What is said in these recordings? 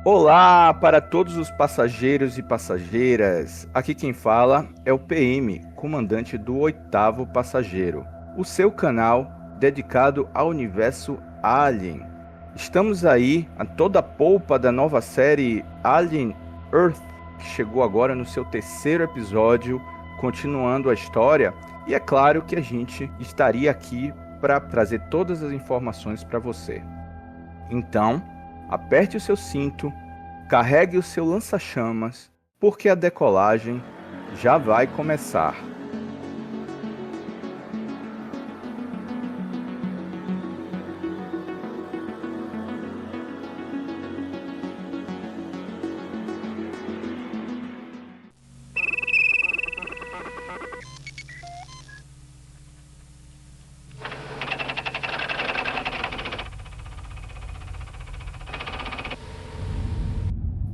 Olá para todos os passageiros e passageiras. Aqui quem fala é o PM, comandante do 8º Passageiro, o seu canal dedicado ao universo Alien. Estamos aí a toda a polpa da nova série Alien Earth, que chegou agora no seu 3º episódio, continuando a história. E é claro que a gente estaria aqui para trazer todas as informações para você. Então, aperte o seu cinto, carregue o seu lança-chamas, porque a decolagem já vai começar.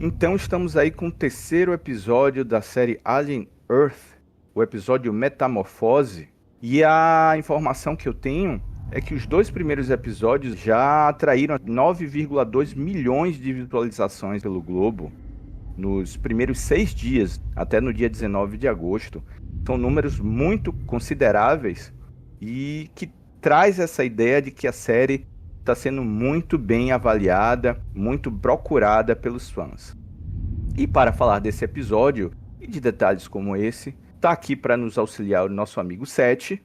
Então estamos aí com o 3º episódio da série Alien Earth, o episódio Metamorfose, e a informação que eu tenho é que os 2 primeiros episódios já atraíram 9,2 milhões de visualizações pelo Globo nos primeiros 6 dias, até no dia 19 de agosto. São números muito consideráveis e que traz essa ideia de que a série está sendo muito bem avaliada, muito procurada pelos fãs. E para falar desse episódio e de detalhes como esse, está aqui para nos auxiliar o nosso amigo Seth.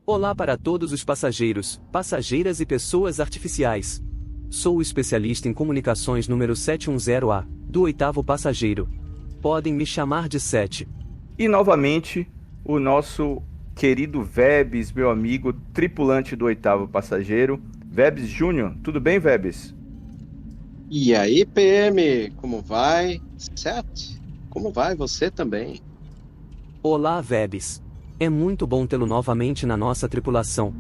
Olá para todos os passageiros, passageiras e pessoas artificiais. Sou o especialista em comunicações número 710A, do 8º Passageiro. Podem me chamar de Seth. E novamente, o nosso querido Vebs, meu amigo, tripulante do 8º Passageiro. Vebs Júnior, tudo bem, Vebs? E aí, PM, como vai? Seth, como vai você também? Olá, Vebs. É muito bom tê-lo novamente na nossa tripulação.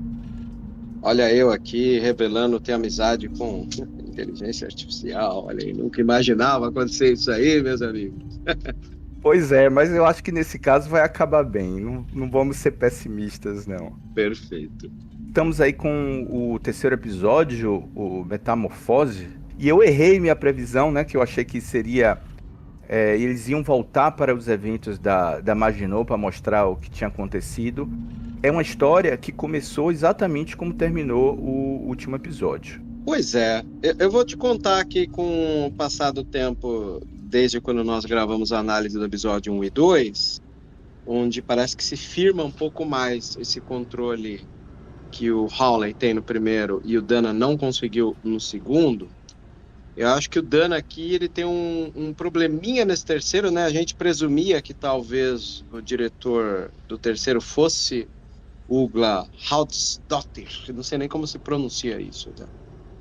Olha eu aqui revelando ter amizade com inteligência artificial. Olha aí, nunca imaginava acontecer isso aí, meus amigos. Pois é, mas eu acho que nesse caso vai acabar bem. Não vamos ser pessimistas, não. Perfeito. Estamos aí com o 3º episódio, o Metamorfose, e eu errei minha previsão, né, que eu achei que seria, eles iam voltar para os eventos da Maginot para mostrar o que tinha acontecido. É uma história que começou exatamente como terminou o último episódio. Pois é, eu vou te contar aqui com o passar do tempo, desde quando nós gravamos a análise do episódio 1 e 2, onde parece que se firma um pouco mais esse controle que o Hawley tem no primeiro e o Dana não conseguiu no segundo. Eu acho que o Dana aqui ele tem um probleminha nesse terceiro, né? A gente presumia que talvez o diretor do terceiro fosse Ugla Haudsdottir, não sei nem como se pronuncia isso, né?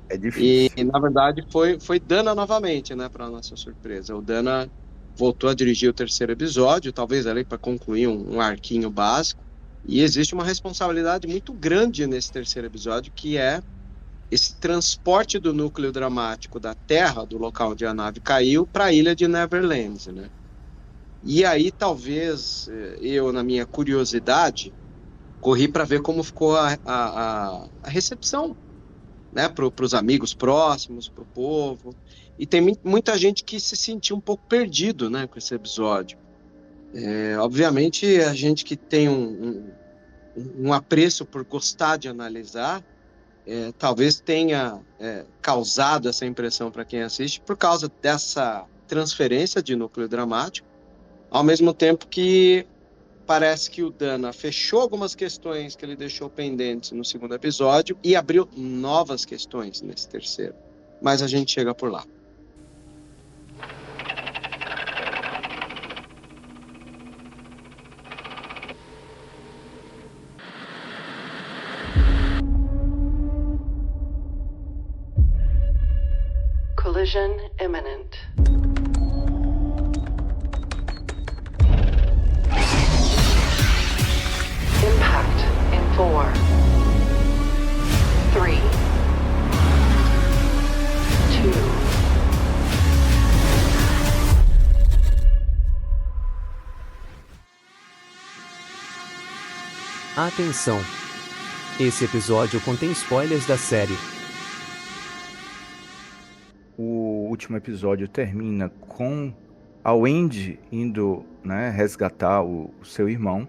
É difícil. E na verdade foi Dana novamente, né? Para nossa surpresa, o Dana voltou a dirigir o terceiro episódio, talvez ali para concluir um arquinho básico. E existe uma responsabilidade muito grande nesse terceiro episódio, que é esse transporte do núcleo dramático da Terra, do local onde a nave caiu, para a ilha de Neverland, né? E aí, talvez, eu, na minha curiosidade, corri para ver como ficou a recepção, né? Para os amigos próximos, para o povo. E tem muita gente que se sentiu um pouco perdido, né, com esse episódio. Obviamente, a gente que tem um apreço por gostar de analisar, talvez tenha causado essa impressão para quem assiste por causa dessa transferência de núcleo dramático, ao mesmo tempo que parece que o Dana fechou algumas questões que ele deixou pendentes no segundo episódio e abriu novas questões nesse terceiro. Mas a gente chega por lá. Collision imminent. Impact in 4, 3, 2. Atenção! Esse episódio contém spoilers da série. O último episódio termina com a Wendy indo, né, resgatar o seu irmão.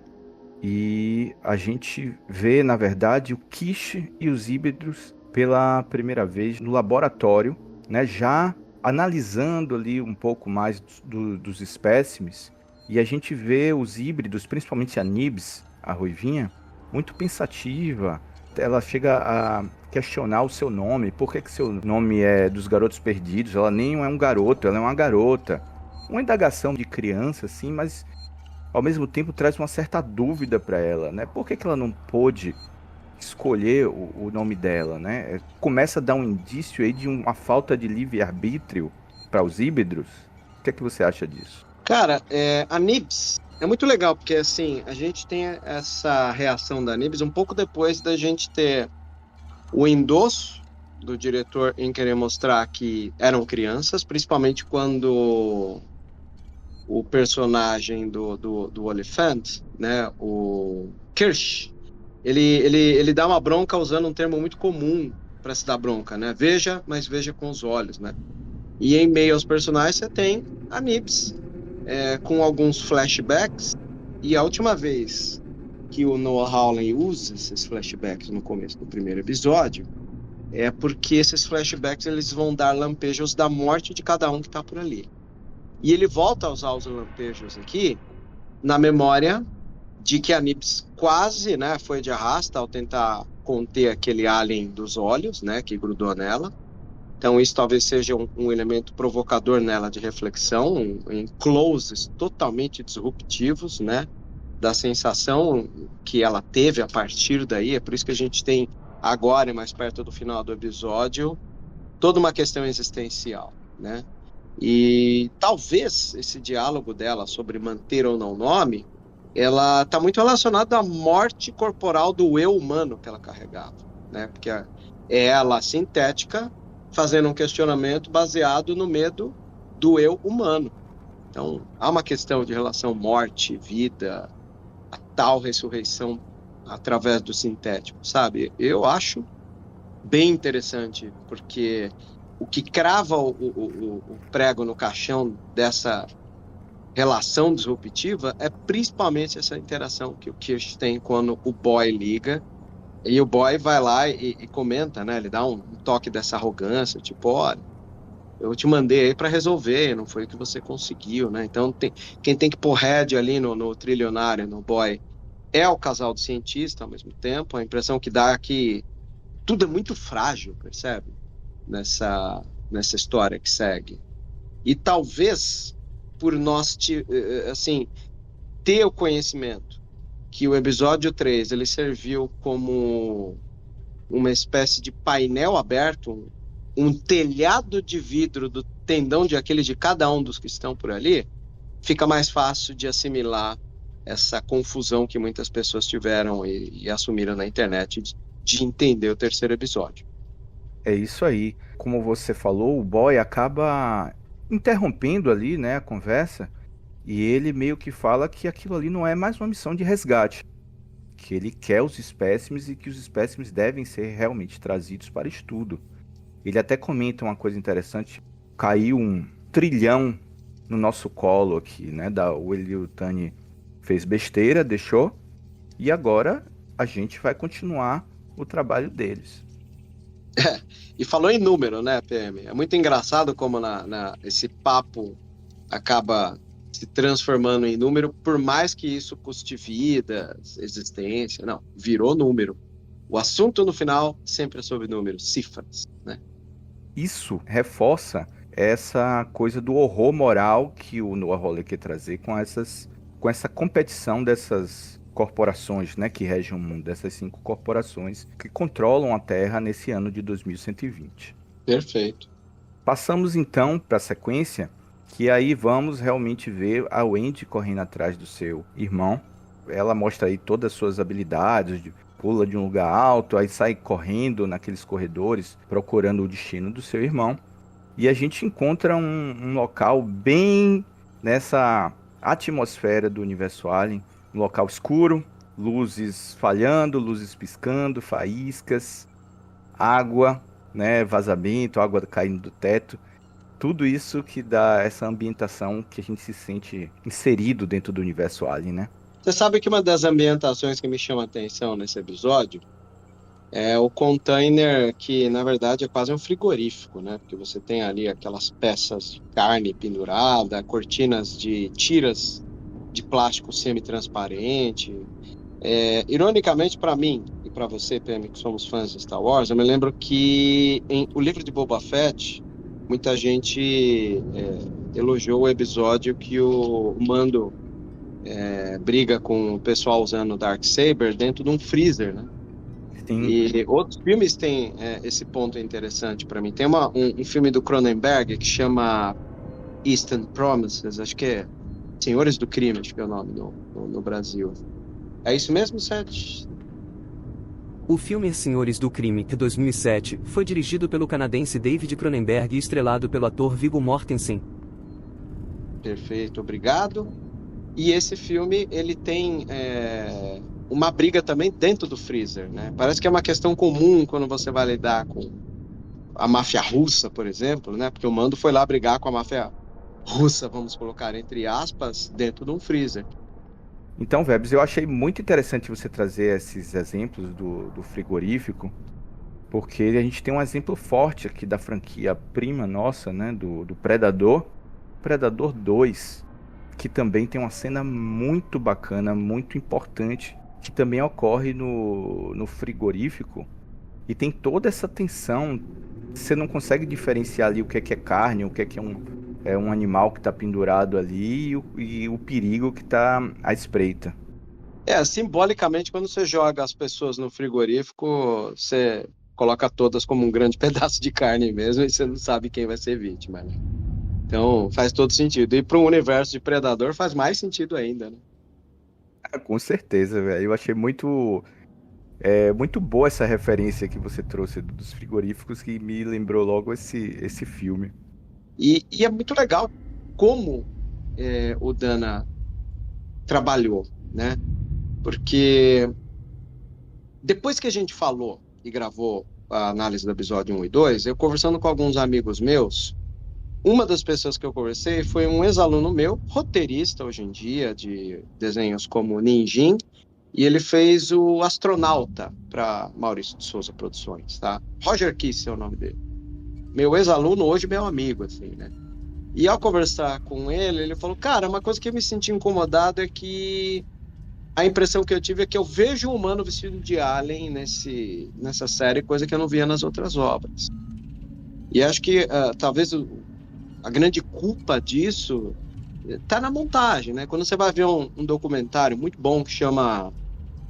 E a gente vê, na verdade, o Kish e os híbridos pela primeira vez no laboratório, né, já analisando ali um pouco mais dos espécimes. E a gente vê os híbridos, principalmente a Nibs, a ruivinha, muito pensativa. Ela chega a questionar o seu nome. Por que seu nome é dos Garotos Perdidos? Ela nem é um garoto, ela é uma garota. Uma indagação de criança, assim, mas ao mesmo tempo traz uma certa dúvida para ela, né? Por que ela não pôde escolher o nome dela, né? Começa a dar um indício aí de uma falta de livre-arbítrio para os híbridos. O que é que você acha disso? Cara, a Nibs é muito legal, porque assim, a gente tem essa reação da Nibs um pouco depois da gente ter o endosso do diretor em querer mostrar que eram crianças, principalmente quando o personagem do Oliphant, né, o Kirsch, ele dá uma bronca usando um termo muito comum para se dar bronca, né? Veja, mas veja com os olhos, né? E em meio aos personagens você tem a Nibs, com alguns flashbacks, e a última vez que o Noah Hawley usa esses flashbacks no começo do primeiro episódio é porque esses flashbacks eles vão dar lampejos da morte de cada um que está por ali. E ele volta a usar os lampejos aqui na memória de que a Nibs quase, né, foi de arrasta ao tentar conter aquele alien dos olhos, né, que grudou nela. Então isso talvez seja um elemento provocador nela de reflexão, em closes totalmente disruptivos, né, da sensação que ela teve a partir daí. É por isso que a gente tem agora, mais perto do final do episódio, toda uma questão existencial, né? E talvez esse diálogo dela sobre manter ou não o nome, ela está muito relacionada à morte corporal do eu humano que ela carregava, né? Porque é ela sintética fazendo um questionamento baseado no medo do eu humano. Então, há uma questão de relação morte, vida, a tal ressurreição através do sintético, sabe? Eu acho bem interessante, porque o que crava o prego no caixão dessa relação disruptiva é principalmente essa interação que o Kirsch tem quando o boy liga, e o boy vai lá e comenta, né? Ele dá um toque dessa arrogância, tipo, olha, eu te mandei aí para resolver, não foi o que você conseguiu, né? Então, quem tem que pôr head ali no trilionário, no boy, é o casal de cientista ao mesmo tempo. A impressão que dá é que tudo é muito frágil, percebe? Nessa história que segue. E talvez, por nós assim, ter o conhecimento que o episódio 3 ele serviu como uma espécie de painel aberto, um telhado de vidro do tendão de Aquiles de cada um dos que estão por ali, fica mais fácil de assimilar essa confusão que muitas pessoas tiveram e assumiram na internet de entender o terceiro episódio. É isso aí. Como você falou, o boy acaba interrompendo ali, né, a conversa, e ele meio que fala que aquilo ali não é mais uma missão de resgate, que ele quer os espécimes e que os espécimes devem ser realmente trazidos para estudo. Ele até comenta uma coisa interessante: caiu 1 trilhão no nosso colo aqui, né? O Weyland-Yutani fez besteira, deixou, e agora a gente vai continuar o trabalho deles. E falou em número, né, PM? É muito engraçado como esse papo acaba se transformando em número, por mais que isso custe vidas, existência. Não, virou número. O assunto no final sempre é sobre números, cifras, né? Isso reforça essa coisa do horror moral que o Noah Hawley quer trazer com essa competição dessas corporações, né, que regem o mundo, dessas 5 corporações que controlam a Terra nesse ano de 2120. Perfeito. Passamos então para a sequência, que aí vamos realmente ver a Wendy correndo atrás do seu irmão. Ela mostra aí todas as suas habilidades, pula de um lugar alto, aí sai correndo naqueles corredores, procurando o destino do seu irmão. E a gente encontra um local bem nessa atmosfera do universo Alien, um local escuro, luzes falhando, luzes piscando, faíscas, água, né, vazamento, água caindo do teto. Tudo isso que dá essa ambientação que a gente se sente inserido dentro do universo Alien, né? Você sabe que uma das ambientações que me chama a atenção nesse episódio é o container que, na verdade, é quase um frigorífico, né? Porque você tem ali aquelas peças de carne pendurada, cortinas de tiras de plástico semi-transparente. Ironicamente, para mim e para você, PM, que somos fãs de Star Wars, eu me lembro que em o livro de Boba Fett, muita gente elogiou o episódio que o Mando briga com o pessoal usando o Darksaber dentro de um freezer, né? Sim. E outros filmes têm esse ponto interessante para mim. Tem um filme do Cronenberg que chama Eastern Promises, acho que é Senhores do Crime, acho que é o nome no Brasil. É isso mesmo, Seth? O filme Senhores do Crime, de 2007, foi dirigido pelo canadense David Cronenberg e estrelado pelo ator Viggo Mortensen. Perfeito, obrigado. E esse filme, ele tem uma briga também dentro do freezer, né? Parece que é uma questão comum quando você vai lidar com a máfia russa, por exemplo, né? Porque o Mando foi lá brigar com a máfia russa, vamos colocar entre aspas, dentro de um freezer. Então, Vebs, eu achei muito interessante você trazer esses exemplos do frigorífico, porque a gente tem um exemplo forte aqui da franquia prima nossa, né? Do Predador. Predador 2, que também tem uma cena muito bacana, muito importante, que também ocorre no frigorífico, e tem toda essa tensão. Você não consegue diferenciar ali o que é carne, o que é um animal que está pendurado ali e o perigo que está à espreita. Simbolicamente, quando você joga as pessoas no frigorífico, você coloca todas como um grande pedaço de carne mesmo, e você não sabe quem vai ser vítima, né? Então, faz todo sentido. E para um universo de Predador faz mais sentido ainda, né? Com certeza, velho. Eu achei muito boa essa referência que você trouxe dos frigoríficos, que me lembrou logo esse filme. E é muito legal como o Dana trabalhou, né? Porque depois que a gente falou e gravou a análise do episódio 1 e 2, eu conversando com alguns amigos meus, uma das pessoas que eu conversei foi um ex-aluno meu, roteirista hoje em dia, de desenhos como Ninjin, e ele fez o Astronauta para Maurício de Souza Produções, tá? Roger Kiss é o nome dele. Meu ex-aluno, hoje meu amigo, assim, né? E ao conversar com ele, ele falou, cara, uma coisa que eu me senti incomodado é que a impressão que eu tive é que eu vejo um humano vestido de alien nessa série, coisa que eu não via nas outras obras. E acho que talvez a grande culpa disso está na montagem, né? Quando você vai ver um documentário muito bom que chama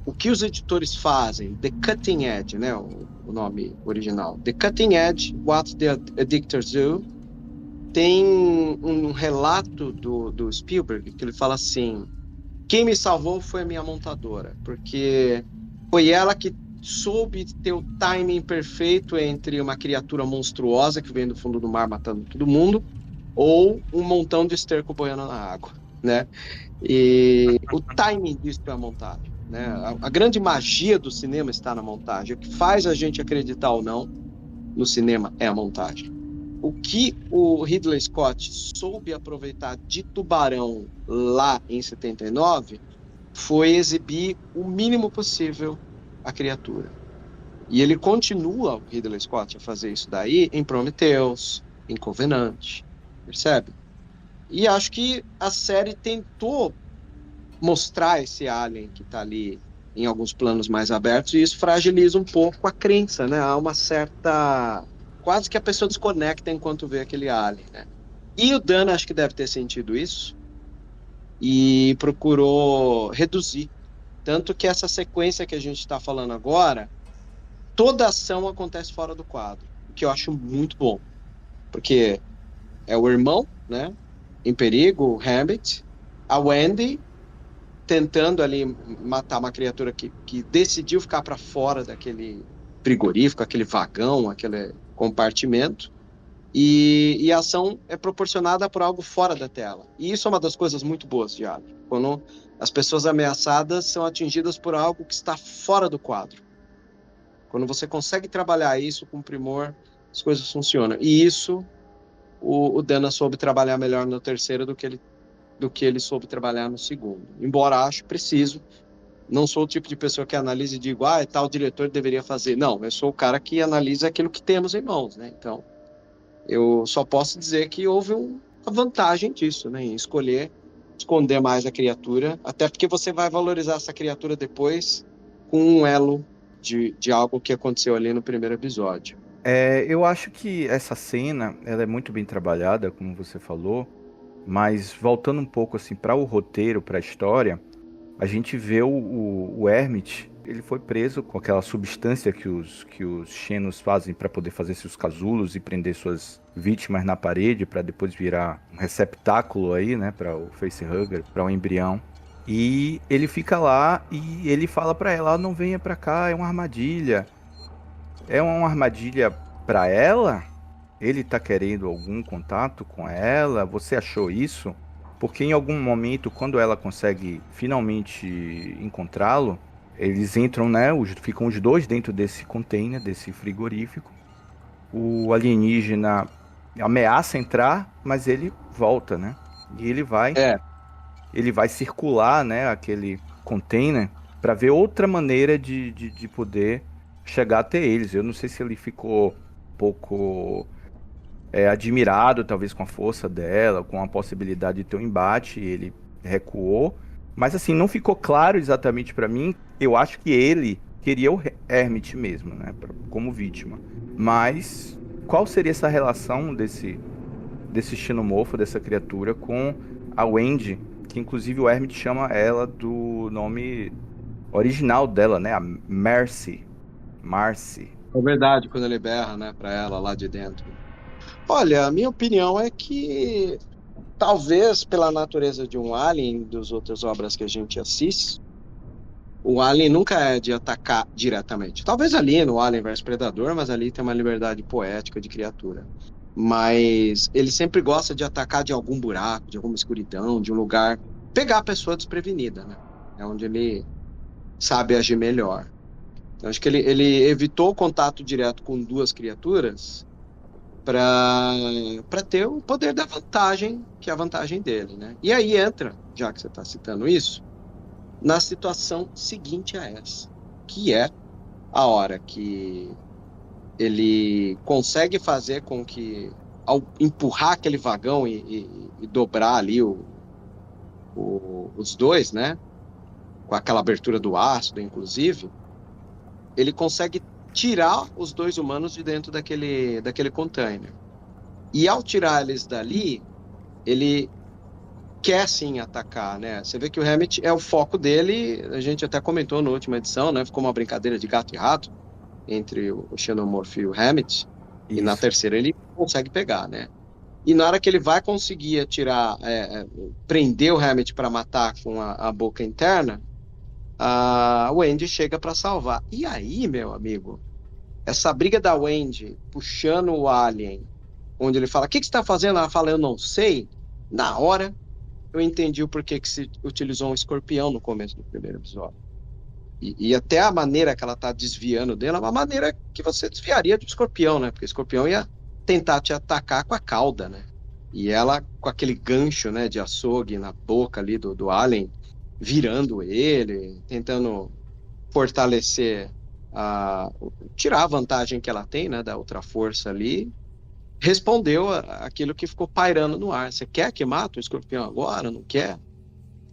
O que os editores fazem, The Cutting Edge, né? O nome original. The Cutting Edge, What the Editors Do. Tem um relato do Spielberg que ele fala assim: quem me salvou foi a minha montadora, porque foi ela que soube ter o timing perfeito entre uma criatura monstruosa que vem do fundo do mar matando todo mundo ou um montão de esterco boiando na água, né? E o timing disso é a montagem, né? A grande magia do cinema está na montagem. O que faz a gente acreditar ou não no cinema é a montagem. O que o Ridley Scott soube aproveitar de Tubarão lá em 79 foi exibir o mínimo possível a criatura. E ele continua, o Ridley Scott, a fazer isso daí em Prometheus, em Covenant, percebe? E acho que a série tentou mostrar esse alien que está ali em alguns planos mais abertos, e isso fragiliza um pouco a crença, né? Há uma certa... quase que a pessoa desconecta enquanto vê aquele alien, né? E o Dan acho que deve ter sentido isso e procurou reduzir. Tanto que essa sequência que a gente está falando agora, toda a ação acontece fora do quadro, o que eu acho muito bom. Porque é o irmão, né, em perigo, o Hammett, a Wendy tentando ali matar uma criatura que decidiu ficar para fora daquele frigorífico, aquele vagão, aquele compartimento, e a ação é proporcionada por algo fora da tela. E isso é uma das coisas muito boas de Alien, quando as pessoas ameaçadas são atingidas por algo que está fora do quadro. Quando você consegue trabalhar isso com primor, as coisas funcionam. E isso o Dana soube trabalhar melhor no terceiro do que ele soube trabalhar no segundo. Embora acho preciso, não sou o tipo de pessoa que analisa e digo, tal diretor deveria fazer. Não, eu sou o cara que analisa aquilo que temos em mãos, né? Então, eu só posso dizer que houve uma vantagem disso, né? Em esconder mais a criatura, até porque você vai valorizar essa criatura depois com um elo de algo que aconteceu ali no primeiro episódio. Eu acho que essa cena, ela é muito bem trabalhada, como você falou, mas voltando um pouco assim para o roteiro, para a história, a gente vê o Hermit, ele foi preso com aquela substância que os Xenos fazem para poder fazer seus casulos e prender suas vítimas na parede para depois virar um receptáculo aí, né, para o facehugger, para o embrião. E ele fica lá e ele fala para ela, não venha para cá, é uma armadilha. É uma armadilha para ela? Ele tá querendo algum contato com ela? Você achou isso? Porque em algum momento, quando ela consegue finalmente encontrá-lo, eles entram, né? Ficam os dois dentro desse container, desse frigorífico. O alienígena ameaça entrar, mas ele volta, né? E ele vai circular, né? Aquele container para ver outra maneira de poder chegar até eles. Eu não sei se ele ficou um pouco admirado, talvez, com a força dela, com a possibilidade de ter um embate, ele recuou. Mas assim, não ficou claro exatamente para mim. Eu acho que ele queria o Hermit mesmo, né, como vítima. Mas qual seria essa relação desse xenomorfo, dessa criatura, com a Wendy, que inclusive o Hermit chama ela do nome original dela, né, a Marcy. É verdade, quando ele berra, né, pra ela lá de dentro. Olha, a minha opinião é que talvez pela natureza de um Alien, das outras obras que a gente assiste, o Alien nunca é de atacar diretamente. Talvez ali no Alien vs Predador, mas ali tem uma liberdade poética de criatura. Mas ele sempre gosta de atacar de algum buraco, de alguma escuridão, de um lugar, pegar a pessoa desprevenida, né? É onde ele sabe agir melhor. Então, acho que ele evitou o contato direto com duas criaturas para ter o poder da vantagem, que é a vantagem dele, né? E aí entra, já que você está citando isso, na situação seguinte a essa, que é a hora que ele consegue fazer com que, ao empurrar aquele vagão e dobrar ali os dois, né? Com aquela abertura do ácido, inclusive, ele consegue tirar os dois humanos de dentro daquele container. E ao tirar eles dali, ele quer sim atacar, né? Você vê que o Hammett é o foco dele, a gente até comentou na última edição, né? Ficou uma brincadeira de gato e rato entre o Xenomorph e o Hammett. E na terceira ele consegue pegar, né? E na hora que ele vai conseguir prender o Hammett para matar com a boca interna, a Wendy chega para salvar. E aí, meu amigo, essa briga da Wendy puxando o Alien, onde ele fala, o que você está fazendo? Ela fala, eu não sei. Na hora, eu entendi o porquê que se utilizou um escorpião no começo do primeiro episódio. E até a maneira que ela está desviando dela é uma maneira que você desviaria do escorpião, né? Porque o escorpião ia tentar te atacar com a cauda, né? E ela, com aquele gancho, né, de açougue na boca ali do Alien, virando ele, tentando fortalecer, tirar a vantagem que ela tem, né, da outra força ali, respondeu aquilo que ficou pairando no ar. Você quer que mate o escorpião agora? Não quer?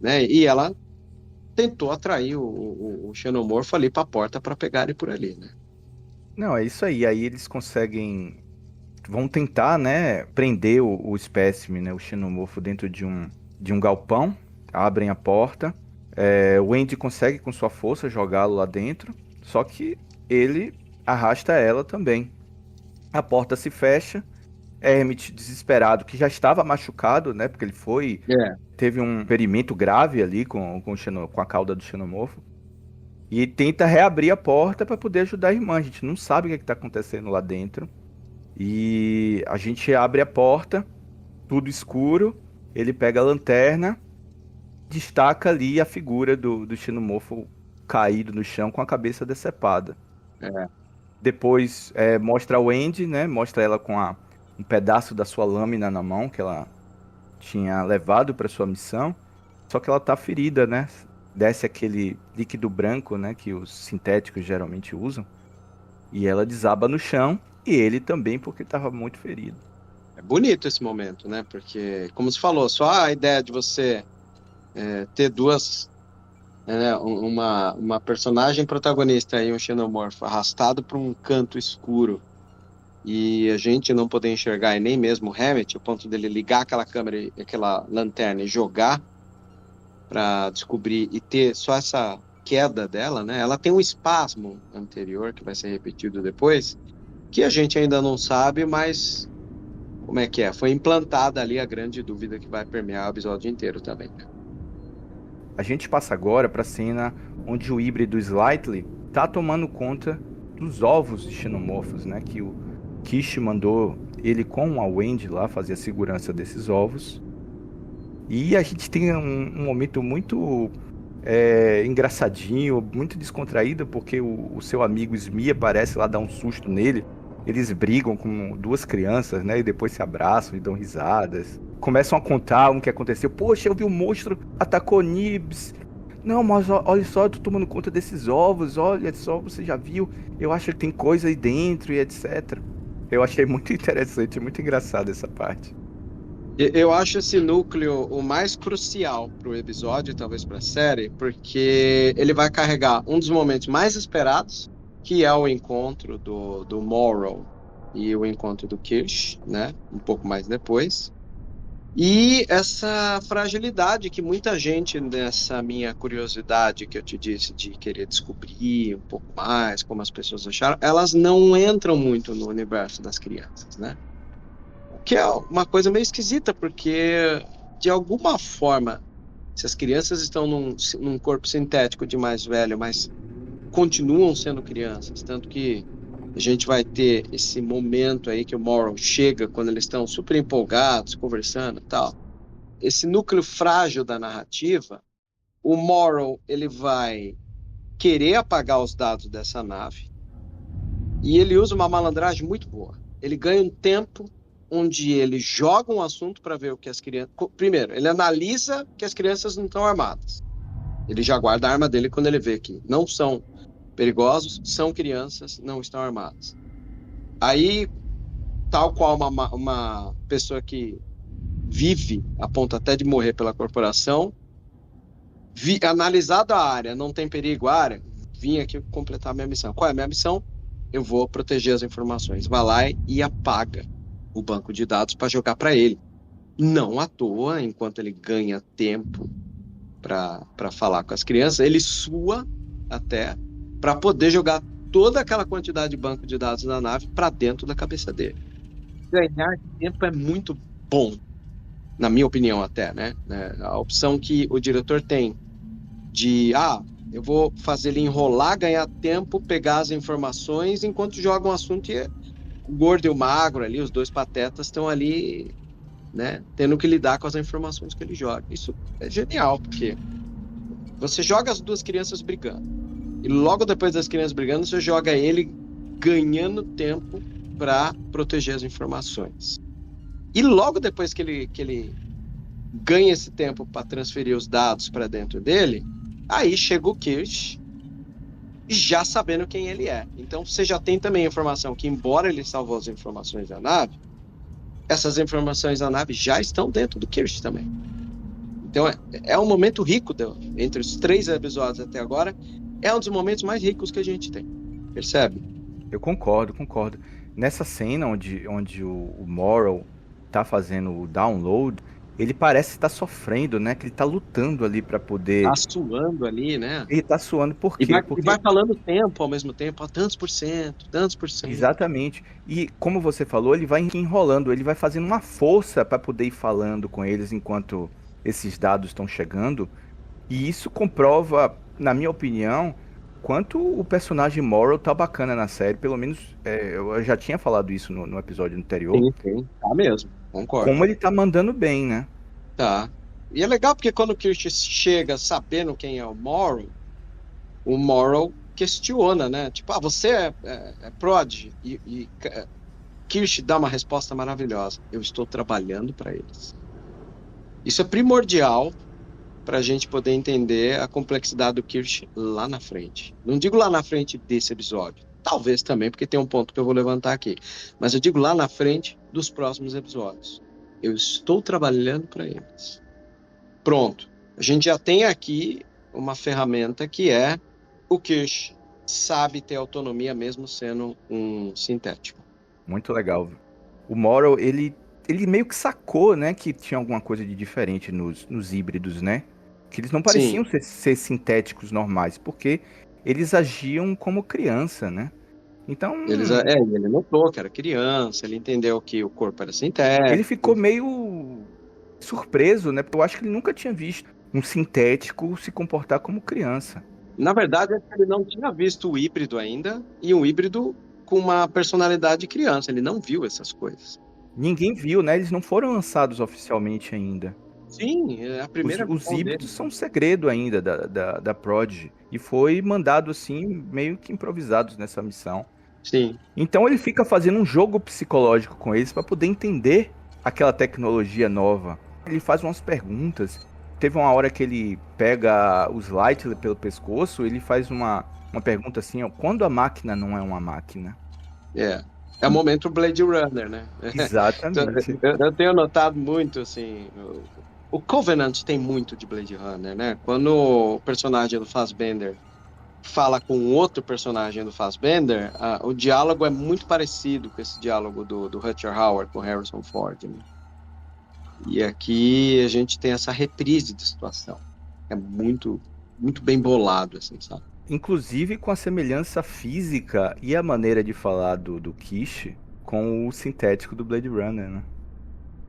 Né? E ela tentou atrair o xenomorfo ali para a porta para pegar ele por ali, né? Não, é isso aí. Aí eles vão tentar, né, prender o espécime, né, o xenomorfo dentro de um galpão. Abrem a porta, o Andy consegue com sua força jogá-lo lá dentro, só que ele arrasta ela também. A porta se fecha, Hermit desesperado, que já estava machucado, né, porque ele teve um ferimento grave ali com a cauda do xenomorfo, e tenta reabrir a porta para poder ajudar a irmã. A gente não sabe o que está acontecendo lá dentro, e a gente abre a porta, tudo escuro, ele pega a lanterna, destaca ali a figura do xenomorfo caído no chão com a cabeça decepada. Depois mostra a Wendy, né? Mostra ela com um pedaço da sua lâmina na mão que ela tinha levado para sua missão, só que ela tá ferida, né? Desce aquele líquido branco, né, que os sintéticos geralmente usam, e ela desaba no chão, e ele também, porque estava muito ferido. É bonito esse momento, né? Porque, como você falou, só a ideia de você ter duas, né, uma personagem protagonista e um xenomorfo arrastado para um canto escuro e a gente não poder enxergar, e nem mesmo o Hammett, o ponto dele ligar aquela câmera, aquela lanterna e jogar para descobrir e ter só essa queda dela, né? Ela tem um espasmo anterior que vai ser repetido depois, que a gente ainda não sabe, mas como é que é? Foi implantada ali a grande dúvida que vai permear o episódio inteiro também. A gente passa agora para a cena onde o híbrido Slightly tá tomando conta dos ovos de xenomorfos, né? Que o Kish mandou ele com a Wendy lá fazer a segurança desses ovos. E a gente tem um momento muito engraçadinho, muito descontraído, porque o seu amigo Smee aparece lá, dá um susto nele. Eles brigam com duas crianças, né? E depois se abraçam e dão risadas. Começam a contar o que aconteceu. Poxa, eu vi um monstro, atacou Nibs. Não, mas olha só, eu tô tomando conta desses ovos. Olha só, você já viu? Eu acho que tem coisa aí dentro e etc. Eu achei muito interessante, muito engraçado essa parte. Eu acho esse núcleo o mais crucial pro episódio, talvez pra série, porque ele vai carregar um dos momentos mais esperados, que é o encontro do Morrow e o encontro do Kirsch, né? Um pouco mais depois. E essa fragilidade que muita gente, nessa minha curiosidade que eu te disse, de querer descobrir um pouco mais como as pessoas acharam, elas não entram muito no universo das crianças, né? O que é uma coisa meio esquisita, porque, de alguma forma, se as crianças estão num corpo sintético de mais velho, mas continuam sendo crianças, tanto que a gente vai ter esse momento aí que o Morrow chega quando eles estão super empolgados, conversando e tal. Esse núcleo frágil da narrativa, o Morrow, ele vai querer apagar os dados dessa nave e ele usa uma malandragem muito boa. Ele ganha um tempo onde ele joga um assunto para ver o que as crianças... Primeiro, ele analisa que as crianças não estão armadas. Ele já guarda a arma dele quando ele vê que não são perigosos, são crianças, não estão armadas. Aí, tal qual uma pessoa que vive a ponto até de morrer pela corporação, analisado a área, não tem perigo a área, vim aqui completar a minha missão. Qual é a minha missão? Eu vou proteger as informações. Vai lá e apaga o banco de dados para jogar para ele. Não à toa, enquanto ele ganha tempo para falar com as crianças, ele sua até para poder jogar toda aquela quantidade de banco de dados da nave para dentro da cabeça dele. Ganhar tempo é muito bom, na minha opinião até, né? A opção que o diretor tem de, eu vou fazer ele enrolar, ganhar tempo, pegar as informações enquanto joga um assunto e o gordo e o magro ali, os dois patetas, estão ali, né, tendo que lidar com as informações que ele joga. Isso é genial, porque você joga as duas crianças brigando, e logo depois das crianças brigando, você joga ele ganhando tempo para proteger as informações. E logo depois que ele ganha esse tempo para transferir os dados para dentro dele, aí chega o Kirsch, já sabendo quem ele é. Então você já tem também a informação que, embora ele salvou as informações da nave, essas informações da nave já estão dentro do Kirsch também. Então é um momento rico, entre os 3 episódios até agora, é um dos momentos mais ricos que a gente tem. Percebe? Eu concordo. Nessa cena onde o Morrow tá fazendo o download, ele parece estar sofrendo, né? Que ele tá lutando ali para poder... Tá suando ali, né? Ele tá suando, por quê? E vai falando tempo ao mesmo tempo, tantos por cento. Exatamente. E como você falou, ele vai enrolando, ele vai fazendo uma força para poder ir falando com eles enquanto esses dados estão chegando. E isso comprova, na minha opinião, quanto o personagem Morrow tá bacana na série. Pelo menos, eu já tinha falado isso no episódio anterior. Sim, tá mesmo. Concordo. Como ele tá mandando bem, né? Tá. E é legal porque quando o Kirsch chega sabendo quem é o Morrow questiona, né? Tipo, você é Prodigy. Kirsch dá uma resposta maravilhosa. Eu estou trabalhando para eles. Isso é primordial para a gente poder entender a complexidade do Kirsch lá na frente. Não digo lá na frente desse episódio. Talvez também, porque tem um ponto que eu vou levantar aqui. Mas eu digo lá na frente dos próximos episódios. Eu estou trabalhando para eles. Pronto. A gente já tem aqui uma ferramenta que é o Kirsch sabe ter autonomia mesmo sendo um sintético. Muito legal. O Morrow, ele meio que sacou, né, que tinha alguma coisa de diferente nos híbridos, né? Que eles não pareciam ser sintéticos normais, porque eles agiam como criança, né? Então... Ele notou que era criança, ele entendeu que o corpo era sintético. Ele ficou meio surpreso, né? Porque eu acho que ele nunca tinha visto um sintético se comportar como criança. Na verdade, ele não tinha visto o híbrido ainda, e um híbrido com uma personalidade de criança. Ele não viu essas coisas. Ninguém viu, né? Eles não foram lançados oficialmente ainda. Sim, é a primeira Os híbridos são um segredo ainda da Prodigy. E foi mandado assim, meio que improvisados nessa missão. Sim. Então ele fica fazendo um jogo psicológico com eles para poder entender aquela tecnologia nova. Ele faz umas perguntas. Teve uma hora que ele pega os Light pelo pescoço, ele faz uma pergunta assim, ó, quando a máquina não é uma máquina? É o momento Blade Runner, né? Exatamente. Eu tenho notado muito, assim... O Covenant tem muito de Blade Runner, né? Quando o personagem do Fassbender fala com outro personagem do Fassbender, o diálogo é muito parecido com esse diálogo do Rutger Hauer com Harrison Ford, né? E aqui a gente tem essa reprise de situação. É muito, muito bem bolado, assim, sabe? Inclusive com a semelhança física e a maneira de falar do Kirsch com o sintético do Blade Runner, né?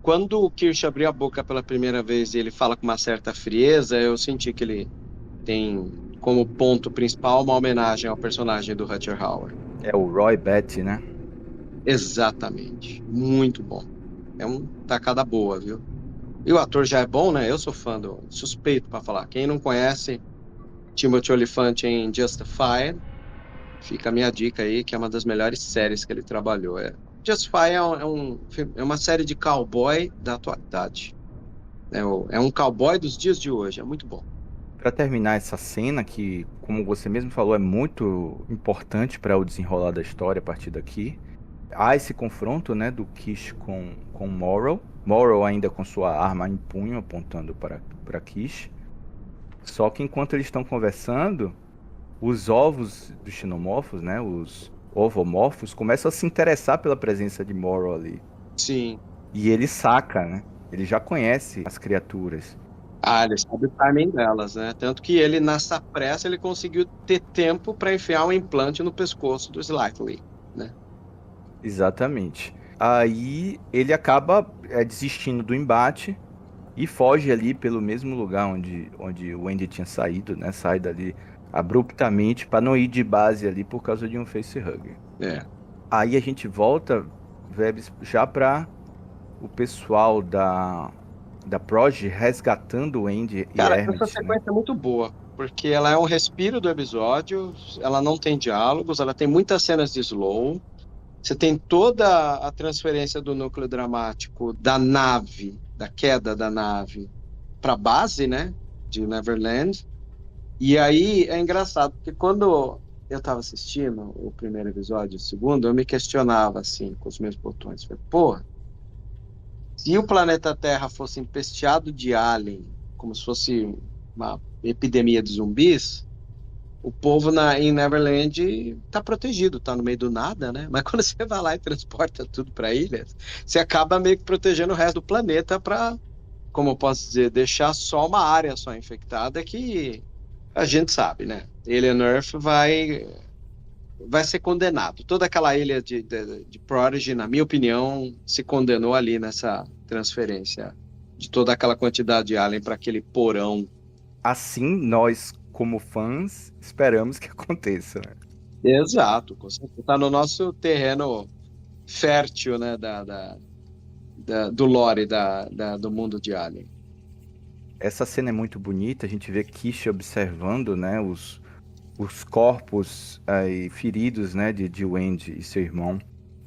Quando o Kirsch abriu a boca pela primeira vez e ele fala com uma certa frieza, eu senti que ele tem como ponto principal uma homenagem ao personagem do Rutger Hauer. É o Roy Batty, né? Exatamente. Muito bom. É uma tacada boa, viu? E o ator já é bom, né? Eu sou fã suspeito pra falar. Quem não conhece Timothy Olyphant em Justified, fica a minha dica aí, que é uma das melhores séries que ele trabalhou. Justified é uma série de cowboy da atualidade. É um cowboy dos dias de hoje, é muito bom. Para terminar essa cena, que, como você mesmo falou, é muito importante para o desenrolar da história a partir daqui, há esse confronto, né, do Kirsch com Morrow. Morrow ainda com sua arma em punho, apontando para Kirsch. Só que enquanto eles estão conversando, os ovos dos xenomorfos, né, os ovomorfos, começam a se interessar pela presença de Morrow ali. Sim. E ele saca, né? Ele já conhece as criaturas. Ele sabe o timing delas, né? Tanto que ele, nessa pressa, ele conseguiu ter tempo para enfiar um implante no pescoço do Slightly, né? Exatamente. Aí ele acaba desistindo do embate e foge ali pelo mesmo lugar onde o Andy tinha saído, né? Sai dali abruptamente para não ir de base ali por causa de um facehugger. Aí a gente volta, Vebs, já para o pessoal da Prodigy resgatando o Andy e Emmett. Essa sequência é muito boa, porque ela é um respiro do episódio, ela não tem diálogos, ela tem muitas cenas de slow. Você tem toda a transferência do núcleo dramático da nave, da queda da nave, para a base, né, de Neverland. E aí é engraçado, porque quando eu estava assistindo o primeiro episódio, o segundo, eu me questionava assim, com os meus botões. Falei, porra, se o planeta Terra fosse empesteado de alien, como se fosse uma epidemia de zumbis, o povo em Neverland tá protegido, tá no meio do nada, né? Mas quando você vai lá e transporta tudo pra ilha, você acaba meio que protegendo o resto do planeta pra, como eu posso dizer, deixar só uma área só infectada que a gente sabe, né? Alien Earth vai ser condenado. Toda aquela ilha de Prodigy, na minha opinião, se condenou ali nessa transferência de toda aquela quantidade de alien para aquele porão. Assim, nós, como fãs, esperamos que aconteça. Exato. Está no nosso terreno fértil, né, do lore do mundo de Alien. Essa cena é muito bonita, a gente vê Kirsch observando, né, os corpos feridos, né, de Wendy e seu irmão.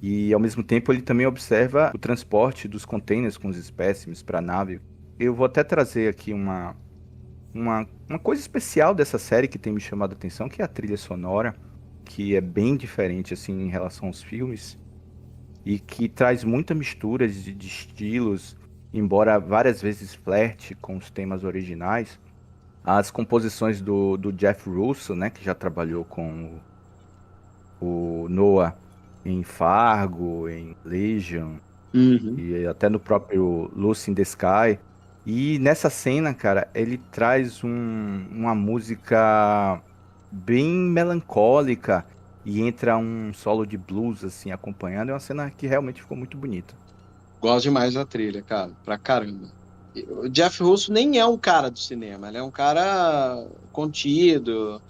E ao mesmo tempo ele também observa o transporte dos containers com os espécimes para a nave. Eu vou até trazer aqui uma coisa especial dessa série que tem me chamado a atenção, que é a trilha sonora, que é bem diferente assim em relação aos filmes e que traz muita mistura de estilos, embora várias vezes flerte com os temas originais. As composições do Jeff Russo, né, que já trabalhou com o Noah em Fargo, em Legion, e até no próprio Lucy in the Sky. E nessa cena, cara, ele traz uma música bem melancólica e entra um solo de blues, assim, acompanhando. É uma cena que realmente ficou muito bonita. Gosto demais da trilha, cara, pra caramba. O Jeff Russo nem é um cara do cinema, ele é um cara contido,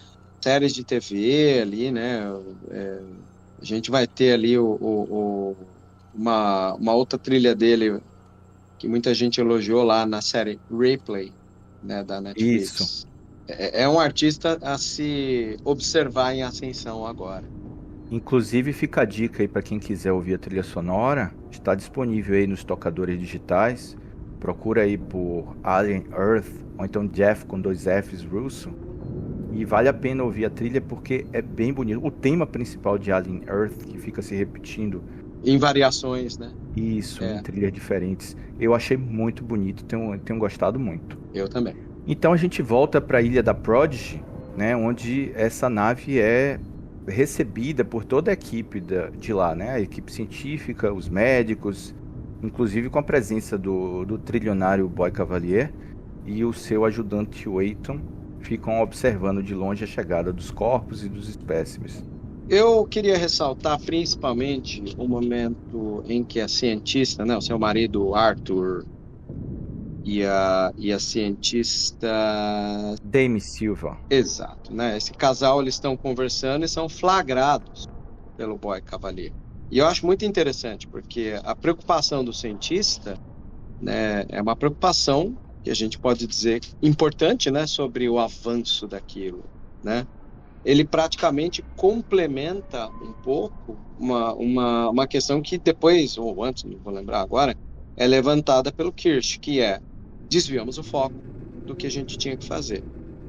séries de TV ali, né? A gente vai ter ali uma outra trilha dele que muita gente elogiou lá na série Replay, né, da Netflix. Isso. É um artista a se observar em ascensão agora. Inclusive fica a dica aí para quem quiser ouvir a trilha sonora, está disponível aí nos tocadores digitais. Procura aí por Alien Earth, ou então Jeff com 2 Fs Russo. E vale a pena ouvir a trilha porque é bem bonito. O tema principal de Alien Earth, que fica se repetindo. Em variações, né? Isso, em trilhas diferentes. Eu achei muito bonito, tenho gostado muito. Eu também. Então a gente volta para a Ilha da Prodigy, né, onde essa nave é recebida por toda a equipe de lá, né? A equipe científica, os médicos, inclusive com a presença do trilionário Boy Cavalier e o seu ajudante Wayton, ficam observando de longe a chegada dos corpos e dos espécimes. Eu queria ressaltar principalmente o momento em que a cientista, né, o seu marido Arthur e a cientista Dame Silva. Exato, né? Esse casal, eles estão conversando e são flagrados pelo Boy Cavalier. E eu acho muito interessante, porque a preocupação do cientista, né, é uma preocupação que a gente pode dizer importante, né, sobre o avanço daquilo, né? Ele praticamente complementa um pouco uma questão que depois, ou antes, não vou lembrar agora, é levantada pelo Kirsch, que é: desviamos o foco do que a gente tinha que fazer.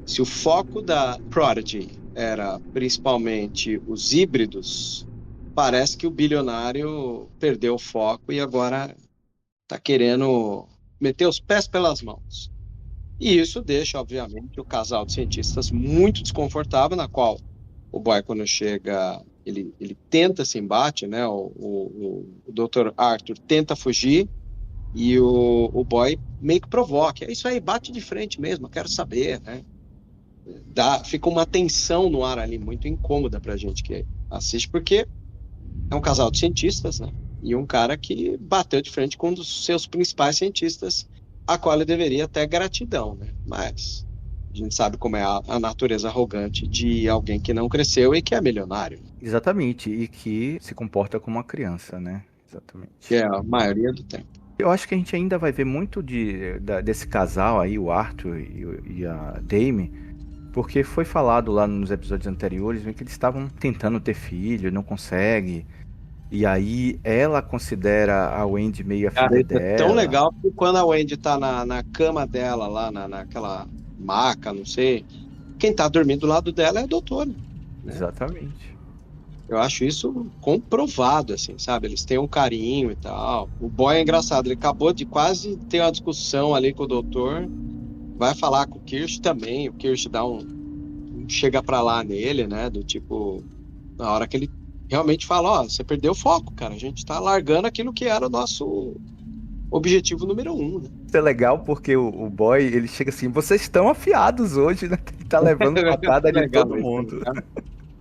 Se o foco da Prodigy era principalmente os híbridos, parece que o bilionário perdeu o foco e agora está querendo meter os pés pelas mãos. E isso deixa, obviamente, o casal de cientistas muito desconfortável, na qual o Boy, quando chega, ele tenta esse embate, né? O Dr. Arthur tenta fugir e o Boy meio que provoca. É isso aí, bate de frente mesmo, eu quero saber, né? Fica uma tensão no ar ali, muito incômoda pra gente que assiste, porque é um casal de cientistas, né? E um cara que bateu de frente com um dos seus principais cientistas, a qual ele deveria ter gratidão, né? Mas a gente sabe como é a natureza arrogante de alguém que não cresceu e que é milionário. Exatamente, e que se comporta como uma criança, né? Exatamente. Que é a maioria do tempo. Eu acho que a gente ainda vai ver muito desse casal aí, o Arthur e a Dame, porque foi falado lá nos episódios anteriores que eles estavam tentando ter filho, não consegue. E aí ela considera a Wendy meio a filha dela. É tão legal que quando a Wendy tá na cama dela, lá naquela maca, não sei, quem tá dormindo do lado dela é a doutora. Né? Exatamente. Eu acho isso comprovado, assim, sabe? Eles têm um carinho e tal. O Boy é engraçado, ele acabou de quase ter uma discussão ali com o doutor, vai falar com o Kirsch também, o Kirsch dá chega pra lá nele, né? Do tipo, na hora que ele realmente fala, você perdeu o foco, cara, a gente tá largando aquilo que era o nosso objetivo número 1, né? Isso é legal porque o Boy, ele chega assim, vocês estão afiados hoje, né? Ele tá levando patada de todo mundo.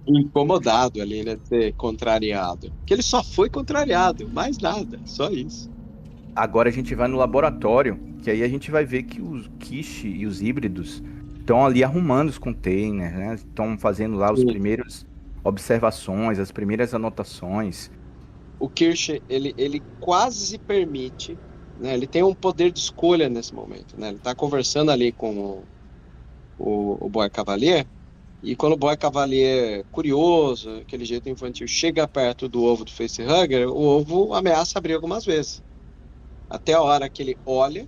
Incomodado ali, né, de ser contrariado. Que ele só foi contrariado, mais nada, só isso. Agora a gente vai no laboratório, que aí a gente vai ver que os Kish e os híbridos estão ali arrumando os containers, né? Estão fazendo lá os primeiros observações, as primeiras anotações. O Kirsch, ele quase se permite, né? Ele tem um poder de escolha nesse momento, né? Ele tá conversando ali com o Boy Cavalier E quando o Boy Cavalier, curioso, aquele jeito infantil, chega perto do ovo do Facehugger, o ovo ameaça abrir algumas vezes. Até a hora que ele olha,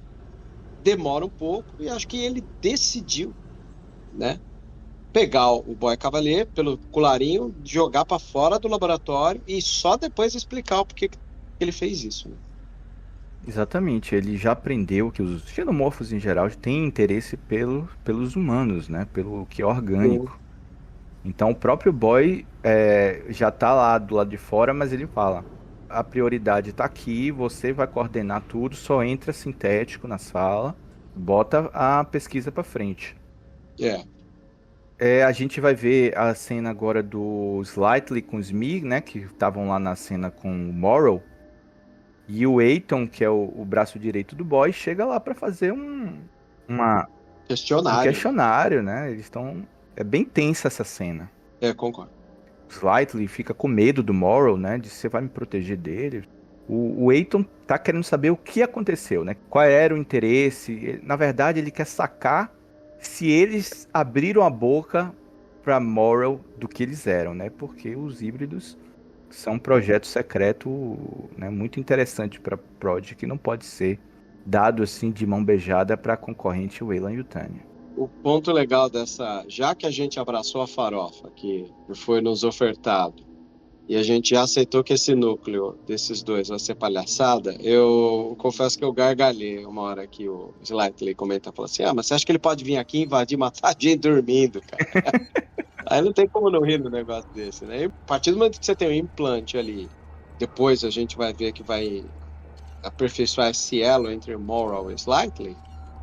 demora um pouco e acho que ele decidiu, né, pegar o Boy Cavalier pelo colarinho, jogar para fora do laboratório e só depois explicar o porquê que ele fez isso, né? Exatamente, ele já aprendeu que os xenomorfos em geral têm interesse pelos humanos, né? Pelo que é orgânico. Então o próprio Boy já tá lá do lado de fora, mas ele fala: a prioridade tá aqui, você vai coordenar tudo, só entra sintético na sala, bota a pesquisa pra frente. A gente vai ver a cena agora do Slightly com o Smee, né? Que estavam lá na cena com o Morrow. E o Eitan, que é o braço direito do Boy, chega lá pra fazer um questionário, né? Eles estão... É bem tensa essa cena. Concordo. O Slightly fica com medo do Morrow, né? De você vai me proteger dele. O Eitan tá querendo saber o que aconteceu, né? Qual era o interesse. Na verdade, ele quer sacar se eles abriram a boca pra Morrow do que eles eram, né? Porque os híbridos são um projeto secreto, né, muito interessante para Prod, que não pode ser dado assim de mão beijada para a concorrente Weyland-Yutani. O ponto legal dessa, já que a gente abraçou a farofa que foi nos ofertado e a gente já aceitou que esse núcleo desses dois vai ser palhaçada, eu confesso que eu gargalhei uma hora que o Slightly comenta, fala assim: mas você acha que ele pode vir aqui invadir, matar a gente dormindo, cara? Aí não tem como não rir no negócio desse, né? E a partir do momento que você tem um implante ali, depois a gente vai ver que vai aperfeiçoar esse elo entre Morrow e Slightly,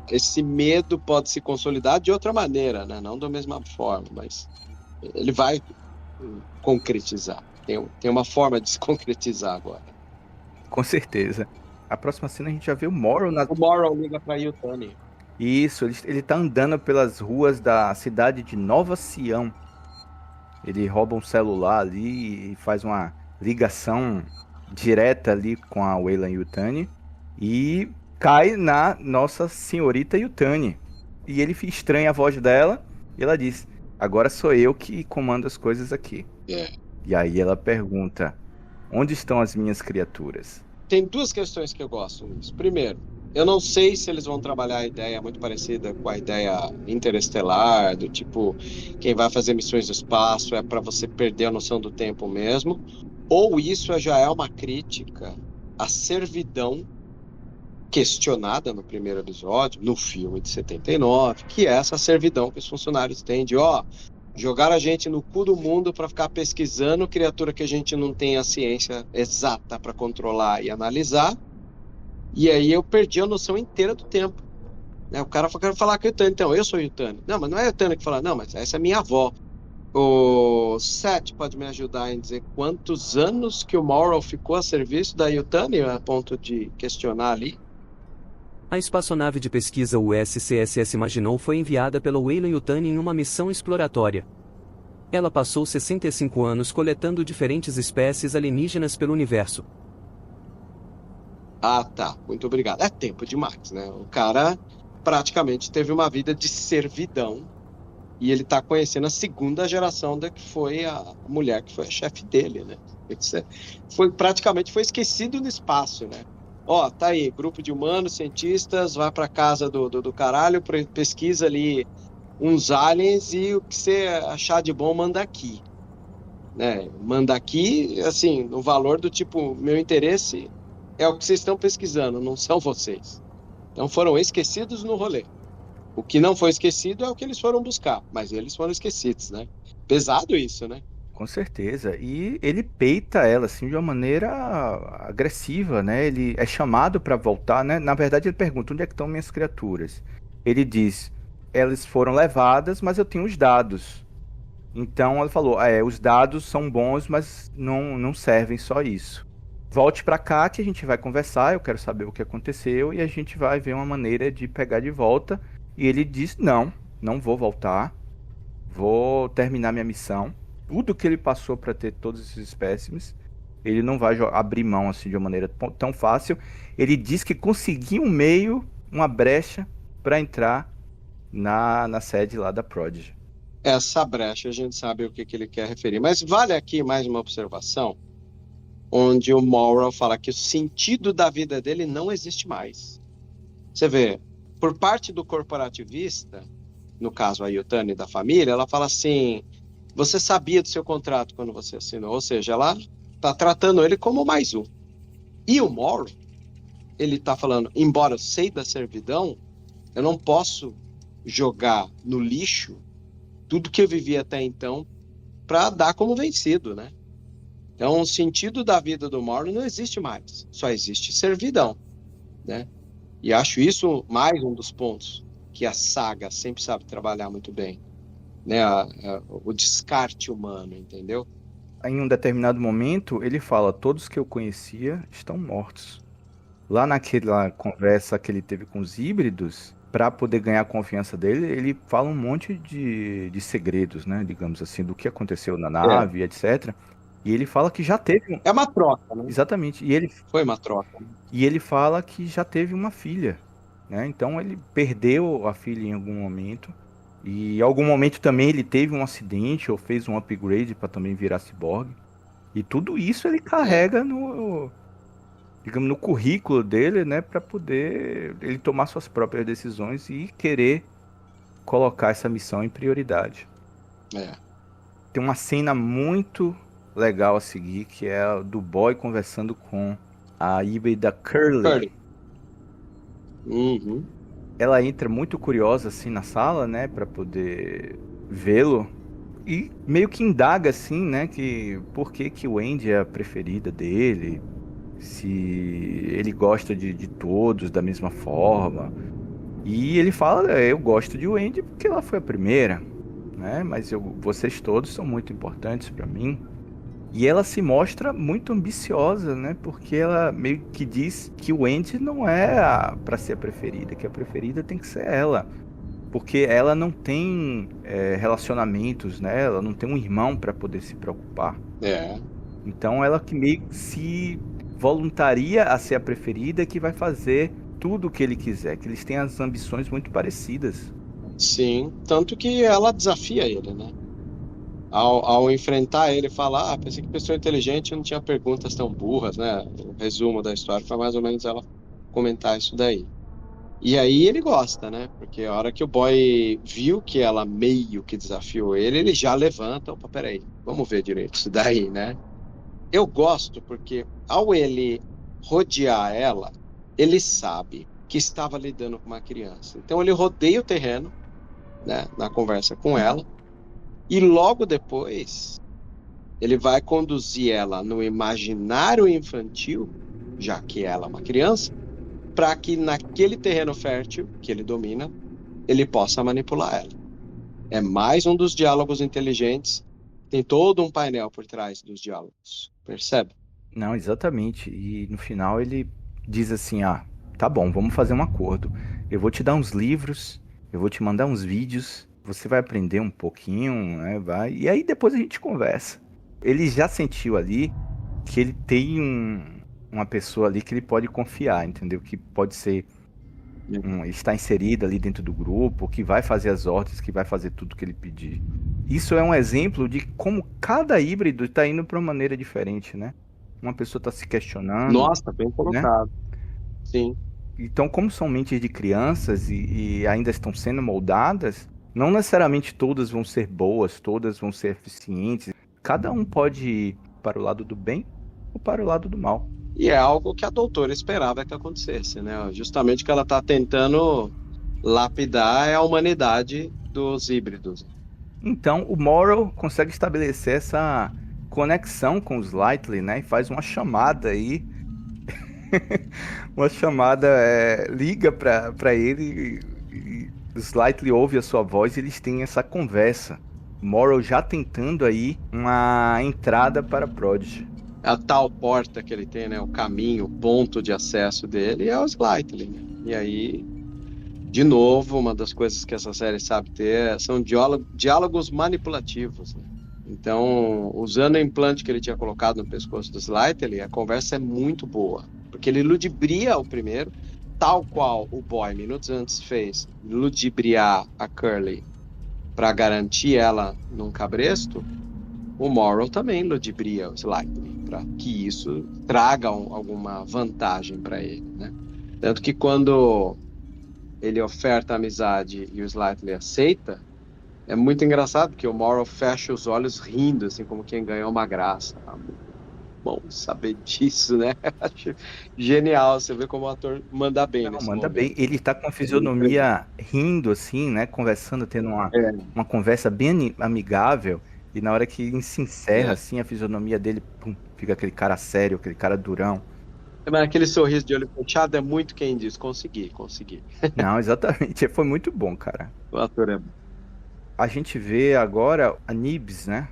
esse medo pode se consolidar de outra maneira, né? Não da mesma forma, mas ele vai concretizar. Tem uma forma de se concretizar agora. Com certeza. A próxima cena a gente já vê o Morrow O Morrow liga pra Yutani. Isso, ele tá andando pelas ruas da cidade de Nova Sião. Ele rouba um celular ali e faz uma ligação direta ali com a Weyland-Yutani e cai na nossa senhorita Yutani. E ele estranha a voz dela e ela diz: agora sou eu que comando as coisas aqui. E aí ela pergunta: onde estão as minhas criaturas? Tem duas questões que eu gosto nisso. Primeiro, eu não sei se eles vão trabalhar a ideia muito parecida com a ideia interestelar, do tipo, quem vai fazer missões do espaço é para você perder a noção do tempo mesmo, ou isso já é uma crítica à servidão questionada no primeiro episódio, no filme de 79, que é essa servidão que os funcionários têm de, jogar a gente no cu do mundo para ficar pesquisando criatura que a gente não tem a ciência exata para controlar e analisar. E aí eu perdi a noção inteira do tempo. O cara quer falar que é Yutani, então eu sou Yutani. Não, mas não é Yutani que fala, não, mas essa é minha avó. O Seth pode me ajudar em dizer quantos anos que o Morrow ficou a serviço da Yutani, a ponto de questionar ali? A espaçonave de pesquisa USCSS Maginot foi enviada pela Weyland-Yutani em uma missão exploratória. Ela passou 65 anos coletando diferentes espécies alienígenas pelo universo. Tá. Muito obrigado. É tempo demais, né? O cara praticamente teve uma vida de servidão e ele tá conhecendo a segunda geração da que foi a mulher que foi a chefe dele, né? Praticamente foi esquecido no espaço, né? Tá aí, grupo de humanos, cientistas, vai pra casa do caralho, pesquisa ali uns aliens e o que você achar de bom manda aqui. Né? Manda aqui, assim, no valor do tipo, meu interesse é o que vocês estão pesquisando, não são vocês. Então foram esquecidos no rolê. O que não foi esquecido é o que eles foram buscar, mas eles foram esquecidos, né? Pesado isso, né? Com certeza. E ele peita ela, assim, de uma maneira agressiva, né? Ele é chamado para voltar, né? Na verdade, ele pergunta: onde é que estão minhas criaturas? Ele diz: elas foram levadas, mas eu tenho os dados. Então, ela falou: os dados são bons, mas não servem só isso. Volte para cá que a gente vai conversar, eu quero saber o que aconteceu e a gente vai ver uma maneira de pegar de volta. E ele diz: não vou voltar, vou terminar minha missão. Tudo que ele passou para ter todos esses espécimes, ele não vai abrir mão assim de uma maneira tão fácil. Ele diz que conseguiu uma brecha para entrar na sede lá da Prodigy. essa brecha a gente sabe o que ele quer referir. Mas vale aqui mais uma observação, onde o Morrow fala que o sentido da vida dele não existe mais. Você vê, por parte do corporativista, no caso a Yutani da família, ela fala assim, você sabia do seu contrato quando você assinou, ou seja, ela está tratando ele como mais um. E o Morrow, ele está falando, embora eu sei da servidão, eu não posso jogar no lixo tudo que eu vivi até então para dar como vencido, né? Então, o sentido da vida do Morrow não existe mais, só existe servidão, né? E acho isso mais um dos pontos que a saga sempre sabe trabalhar muito bem, né? O descarte humano, entendeu? Em um determinado momento, ele fala, todos que eu conhecia estão mortos. Lá naquela conversa que ele teve com os híbridos, para poder ganhar a confiança dele, ele fala um monte de segredos, né? Digamos assim, do que aconteceu na nave, etc. E ele fala que já teve... É uma troca, né? Exatamente. Foi uma troca. E ele fala que já teve uma filha, né? Então ele perdeu a filha em algum momento. E em algum momento também ele teve um acidente ou fez um upgrade para também virar ciborgue. E tudo isso ele carrega no currículo dele, né, para poder ele tomar suas próprias decisões e querer colocar essa missão em prioridade. Tem uma cena muito legal a seguir, que é a do Boy conversando com a híbrida Curly. Uhum. Ela entra muito curiosa assim na sala, né, para poder vê-lo e meio que indaga assim, né, que por que o Andy é a preferida dele, se ele gosta de todos da mesma forma. E ele fala, eu gosto de Wendy porque ela foi a primeira, né, mas vocês todos são muito importantes para mim. E ela se mostra muito ambiciosa, né? Porque ela meio que diz que o Wendy não é para ser a preferida, que a preferida tem que ser ela. Porque ela não tem relacionamentos, né? Ela não tem um irmão para poder se preocupar. Então ela que meio que se voluntaria a ser a preferida, que vai fazer tudo o que ele quiser. Que eles têm as ambições muito parecidas. Sim, tanto que ela desafia ele, né? Ao enfrentar ele, falar, pensei que pessoa inteligente não tinha perguntas tão burras, né? O resumo da história foi mais ou menos ela comentar isso daí. E aí ele gosta, né? Porque a hora que o Boy viu que ela meio que desafiou ele já levanta, opa, peraí, vamos ver direito isso daí, né? Eu gosto porque ao ele rodear ela, ele sabe que estava lidando com uma criança. Então ele rodeia o terreno, né? Na conversa com ela. E logo depois, ele vai conduzir ela no imaginário infantil, já que ela é uma criança, para que naquele terreno fértil que ele domina, ele possa manipular ela. É mais um dos diálogos inteligentes. Tem todo um painel por trás dos diálogos. Percebe? Não, exatamente. E no final ele diz assim, tá bom, vamos fazer um acordo. Eu vou te dar uns livros, eu vou te mandar uns vídeos, você vai aprender um pouquinho, né, vai, e aí depois a gente conversa. Ele já sentiu ali que ele tem uma pessoa ali que ele pode confiar, entendeu? Que pode ser, está inserida ali dentro do grupo, que vai fazer as ordens, que vai fazer tudo que ele pedir. Isso é um exemplo de como cada híbrido está indo para uma maneira diferente, né? Uma pessoa está se questionando. Nossa, bem colocado. Né? Sim. Então, como são mentes de crianças e ainda estão sendo moldadas, não necessariamente todas vão ser boas, todas vão ser eficientes. Cada um pode ir para o lado do bem ou para o lado do mal. E é algo que a doutora esperava que acontecesse, né? Justamente que ela está tentando lapidar é a humanidade dos híbridos. Então, o Morrow consegue estabelecer essa conexão com os Slightly, né? E faz uma chamada aí. Uma chamada, liga para ele e o Slightly ouve a sua voz e eles têm essa conversa. Morrow já tentando aí uma entrada para Prodigy. A tal porta que ele tem, né? O caminho, o ponto de acesso dele é o Slightly, né? E aí, de novo, uma das coisas que essa série sabe ter são diálogos manipulativos, né? Então, usando o implante que ele tinha colocado no pescoço do Slightly, a conversa é muito boa. Porque ele ludibria o primeiro, tal qual o Boy, minutos antes, fez ludibriar a Curly para garantir ela num cabresto, o Morrow também ludibria o Slightly, para que isso traga alguma vantagem para ele, né? Tanto que quando ele oferta a amizade e o Slightly aceita, é muito engraçado, porque o Morrow fecha os olhos rindo, assim, como quem ganhou uma graça. Bom saber disso, né? Acho genial, você vê como o ator manda bem Não, nesse manda momento. bem. Ele tá com a fisionomia rindo, assim, né? Conversando, tendo É. uma conversa bem amigável. E na hora que se encerra, É. assim, a fisionomia dele, pum, fica aquele cara sério, aquele cara durão. Mas aquele sorriso de olho fechado é muito quem diz, consegui. Não, exatamente. Foi muito bom, cara. O ator é bom. A gente vê agora a Nibs, né?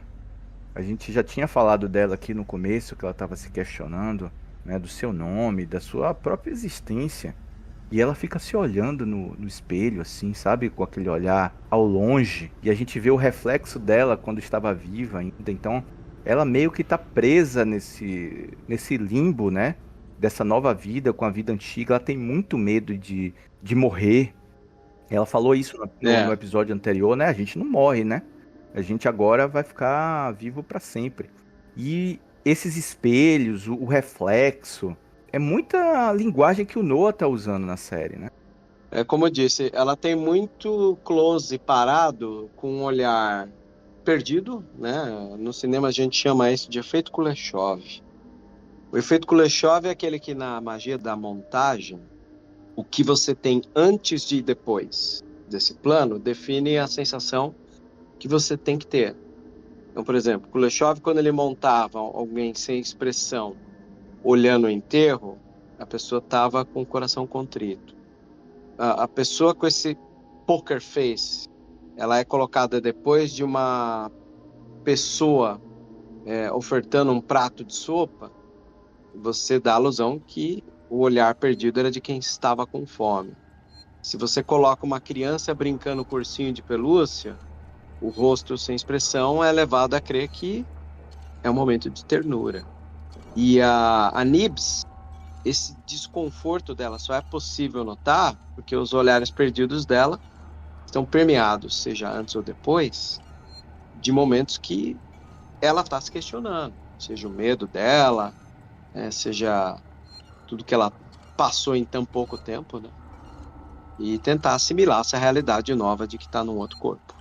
A gente já tinha falado dela aqui no começo, que ela estava se questionando, né, do seu nome, da sua própria existência. E ela fica se olhando no espelho, assim, sabe? Com aquele olhar ao longe. E a gente vê o reflexo dela quando estava viva ainda. Então, ela meio que está presa nesse limbo, né? Dessa nova vida com a vida antiga. Ela tem muito medo de morrer. Ela falou isso no episódio anterior, né? A gente não morre, né? A gente agora vai ficar vivo para sempre. E esses espelhos, o reflexo, é muita linguagem que o Noah tá usando na série, né? É como eu disse, ela tem muito close parado, com um olhar perdido, né? No cinema a gente chama isso de efeito Kuleshov. O efeito Kuleshov é aquele que na magia da montagem, o que você tem antes e depois desse plano define a sensação que você tem que ter. Então, por exemplo, Kuleshov, quando ele montava alguém sem expressão, olhando o enterro, a pessoa estava com o coração contrito. A pessoa com esse poker face, ela é colocada depois de uma pessoa ofertando um prato de sopa, você dá a alusão que o olhar perdido era de quem estava com fome. Se você coloca uma criança brincando com ursinho de pelúcia, o rosto sem expressão é levado a crer que é um momento de ternura. E a Nibs, esse desconforto dela só é possível notar porque os olhares perdidos dela estão permeados, seja antes ou depois, de momentos que ela está se questionando. Seja o medo dela, seja tudo que ela passou em tão pouco tempo, né? E tentar assimilar essa realidade nova de que está num outro corpo.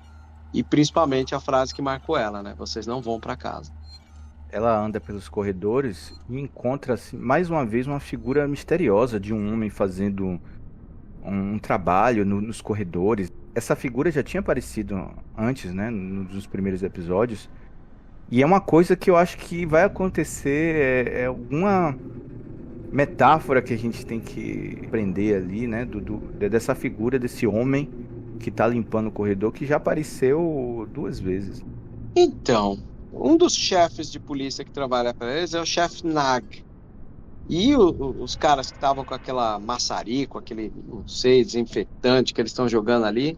E principalmente a frase que marcou ela, né? Vocês não vão para casa. Ela anda pelos corredores e encontra, assim, mais uma vez, uma figura misteriosa de um homem fazendo um trabalho nos corredores. Essa figura já tinha aparecido antes, né? Nos primeiros episódios. E é uma coisa que eu acho que vai acontecer, é alguma metáfora que a gente tem que aprender ali, né? Dessa figura, desse homem que tá limpando o corredor, que já apareceu 2 vezes. Então, um dos chefes de polícia que trabalha para eles é o chefe Nag. E os caras que estavam com aquela maçarico, aquele, não sei, desinfetante que eles estão jogando ali,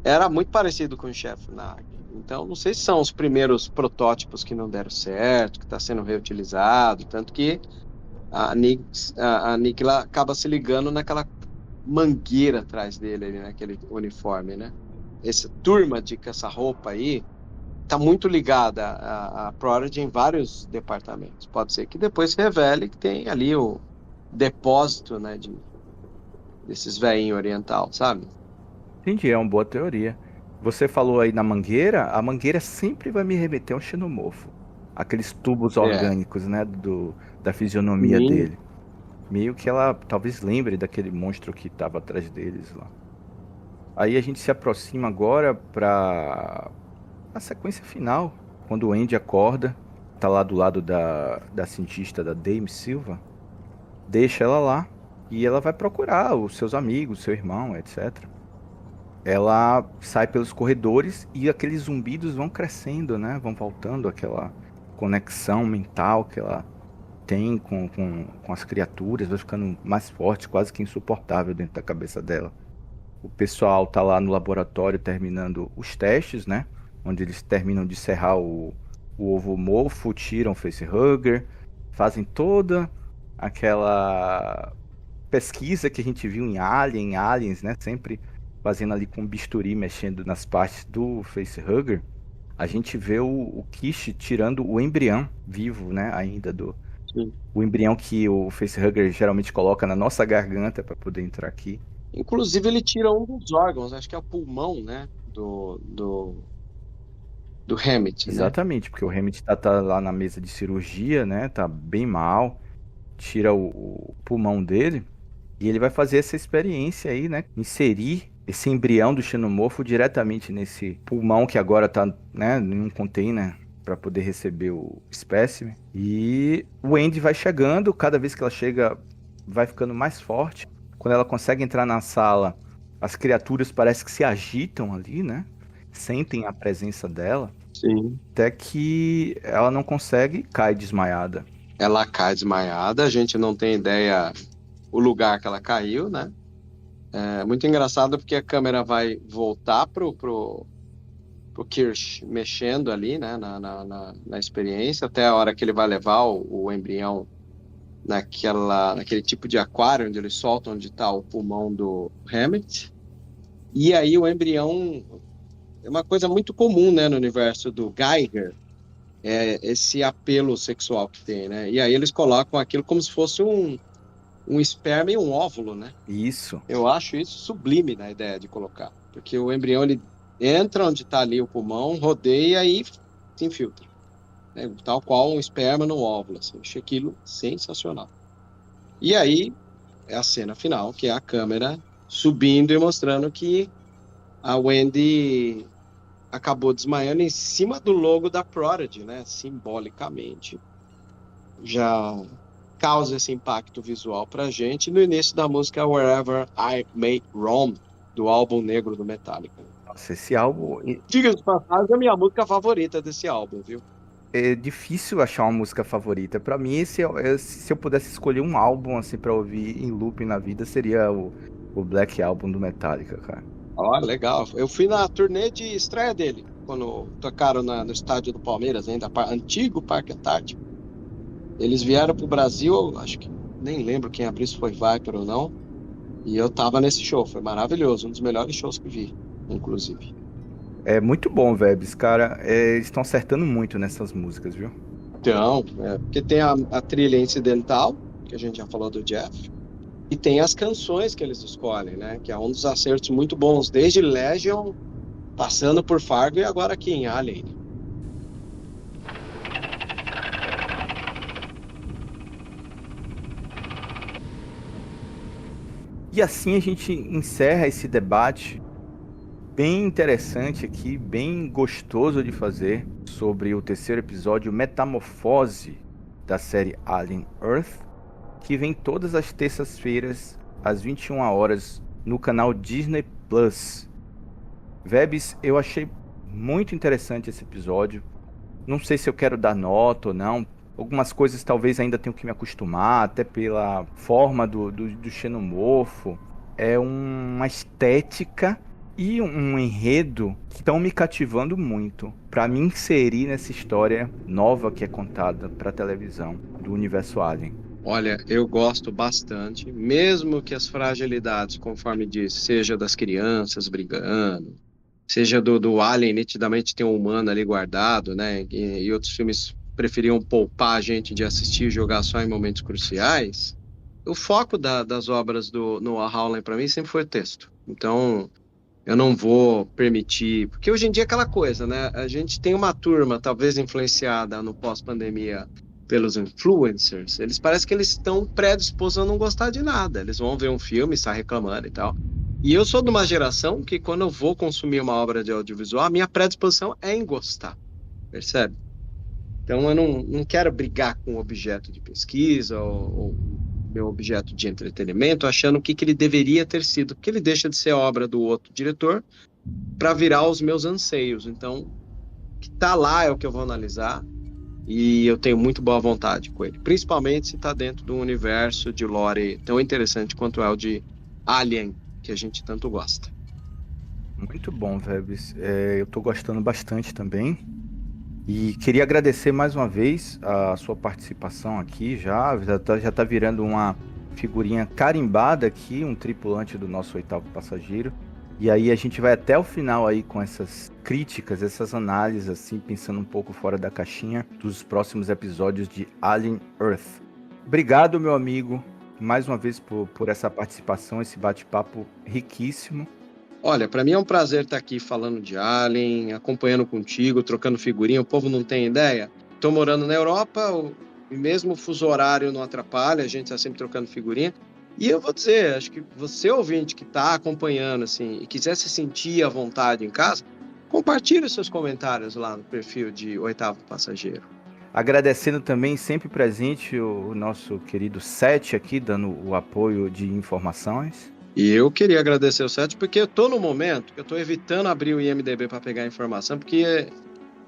era muito parecido com o chefe Nag. Então, não sei se são os primeiros protótipos que não deram certo, que está sendo reutilizado, tanto que a Nick acaba se ligando naquela mangueira atrás dele, ali, naquele uniforme, né? Essa turma de essa roupa aí tá muito ligada a Prodigy em vários departamentos. Pode ser que depois se revele que tem ali o depósito, né, desses velhinhos oriental, sabe? Entendi, é uma boa teoria. Você falou aí na mangueira, a mangueira sempre vai me remeter ao xenomorfo. Aqueles tubos orgânicos, né, da fisionomia dele. Meio que ela talvez lembre daquele monstro que estava atrás deles lá. Aí a gente se aproxima agora para a sequência final, quando o Andy acorda, tá lá do lado da cientista, da Dame Silva, deixa ela lá e ela vai procurar os seus amigos, seu irmão, etc. Ela sai pelos corredores e aqueles zumbidos vão crescendo, né? Vão voltando aquela conexão mental que ela tem com as criaturas, vai ficando mais forte, quase que insuportável dentro da cabeça dela. O pessoal tá lá no laboratório terminando os testes, né? Onde eles terminam de serrar o ovo mofo, tiram o facehugger, fazem toda aquela pesquisa que a gente viu em Aliens, né? Sempre fazendo ali com um bisturi, mexendo nas partes do facehugger, a gente vê o Kish tirando o embrião vivo, né, ainda Sim. o embrião que o facehugger geralmente coloca na nossa garganta para poder entrar aqui. Inclusive, ele tira um dos órgãos, acho que é o pulmão, né? Do Hammett, né? Exatamente, porque o Hammett tá lá na mesa de cirurgia, né? Tá bem mal. Tira o pulmão dele. E ele vai fazer essa experiência aí, né? Inserir esse embrião do xenomorfo diretamente nesse pulmão que agora tá, né, em um container para poder receber o espécime. E o Wendy vai chegando, cada vez que ela chega, vai ficando mais forte. Quando ela consegue entrar na sala, as criaturas parecem que se agitam ali, né? Sentem a presença dela. Sim. Até que ela não consegue e cai desmaiada. Ela cai desmaiada, a gente não tem ideia o lugar que ela caiu, né? É muito engraçado porque a câmera vai voltar pro Kirsch mexendo ali, né? Na experiência, até a hora que ele vai levar o embrião naquele tipo de aquário onde eles soltam onde está o pulmão do Hammett. E aí o embrião é uma coisa muito comum, né, no universo do Geiger, esse apelo sexual que tem, né? E aí eles colocam aquilo como se fosse um esperma e um óvulo, né? Isso. Eu acho isso sublime na ideia de colocar, porque o embrião ele entra onde está ali o pulmão, rodeia e se infiltra, né? Tal qual um esperma no óvulo, assim. Achei aquilo sensacional. E aí é a cena final, que é a câmera subindo e mostrando que a Wendy acabou desmaiando em cima do logo da Prodigy, né? Simbolicamente. Já causa esse impacto visual pra gente no início da música Wherever I May Roam, do álbum negro do Metallica. Nossa, esse álbum... Diga-se de passagem, é a minha música favorita desse álbum, viu? É difícil achar uma música favorita. Pra mim, se eu pudesse escolher um álbum assim pra ouvir em loop na vida, seria o Black Album do Metallica, cara. Ó, legal. Eu fui na turnê de estreia dele, quando tocaram no estádio do Palmeiras, ainda antigo Parque Antártico. Eles vieram pro Brasil, acho que nem lembro quem abriu, se foi Viper ou não. E eu tava nesse show, foi maravilhoso, um dos melhores shows que vi, inclusive. É muito bom, Vebs, cara. Eles estão acertando muito nessas músicas, viu? Então, porque tem a trilha incidental, que a gente já falou do Jeff, e tem as canções que eles escolhem, né? Que é um dos acertos muito bons, desde Legion, passando por Fargo e agora aqui em Alien. E assim a gente encerra esse debate bem interessante aqui, bem gostoso de fazer, sobre o terceiro episódio Metamorfose da série Alien Earth, que vem todas as terças-feiras às 21 horas no canal Disney Plus. Vebs, eu achei muito interessante esse episódio. Não sei se eu quero dar nota ou não. Algumas coisas talvez ainda tenho que me acostumar, até pela forma do xenomorfo. É uma estética e um enredo que estão me cativando muito para me inserir nessa história nova que é contada para televisão do universo Alien. Olha, eu gosto bastante, mesmo que as fragilidades, conforme disse, seja das crianças brigando, seja do Alien, nitidamente tem um humano ali guardado, né? E outros filmes preferiam poupar a gente de assistir e jogar só em momentos cruciais. O foco das obras do Noah Hawley para mim sempre foi o texto. Então, eu não vou permitir... Porque hoje em dia é aquela coisa, né? A gente tem uma turma, talvez influenciada no pós-pandemia pelos influencers. Eles parecem que eles estão predispostos a não gostar de nada. Eles vão ver um filme, saem reclamando e tal. E eu sou de uma geração que quando eu vou consumir uma obra de audiovisual, a minha predisposição é em gostar. Percebe? Então eu não quero brigar com o objeto de pesquisa ou meu objeto de entretenimento, achando o que ele deveria ter sido, porque ele deixa de ser obra do outro diretor para virar os meus anseios. Então, o que está lá é o que eu vou analisar e eu tenho muito boa vontade com ele, principalmente se está dentro do universo de lore tão interessante quanto é o de Alien, que a gente tanto gosta. Muito bom, Vebs. Eu estou gostando bastante também. E queria agradecer mais uma vez a sua participação aqui, já tá virando uma figurinha carimbada aqui, um tripulante do nosso oitavo passageiro. E aí a gente vai até o final aí com essas críticas, essas análises, assim, pensando um pouco fora da caixinha dos próximos episódios de Alien Earth. Obrigado, meu amigo, mais uma vez por essa participação, esse bate-papo riquíssimo. Olha, para mim é um prazer estar aqui falando de Alien, acompanhando contigo, trocando figurinha. O povo não tem ideia. Estou morando na Europa, e mesmo o fuso horário não atrapalha, a gente está sempre trocando figurinha. E eu vou dizer, acho que você, ouvinte, que está acompanhando assim, e quiser se sentir à vontade em casa, compartilhe seus comentários lá no perfil de Oitavo Passageiro. Agradecendo também, sempre presente, o nosso querido Seth aqui, dando o apoio de informações. E eu queria agradecer o Seth, porque eu estou no momento que eu estou evitando abrir o IMDb para pegar informação, porque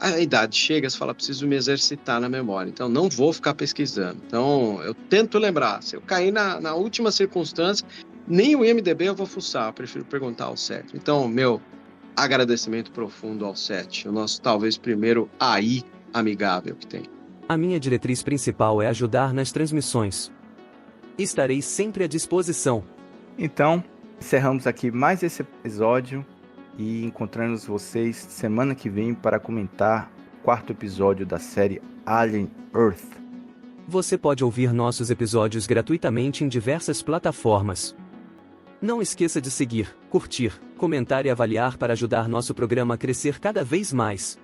a idade chega, você fala, preciso me exercitar na memória, então não vou ficar pesquisando. Então eu tento lembrar, se eu cair na última circunstância, nem o IMDb eu vou fuçar, eu prefiro perguntar ao Seth. Então, meu agradecimento profundo ao Seth, o nosso talvez primeiro AI amigável que tem. A minha diretriz principal é ajudar nas transmissões. Estarei sempre à disposição. Então, encerramos aqui mais esse episódio e encontramos vocês semana que vem para comentar o 4º episódio da série Alien Earth. Você pode ouvir nossos episódios gratuitamente em diversas plataformas. Não esqueça de seguir, curtir, comentar e avaliar para ajudar nosso programa a crescer cada vez mais.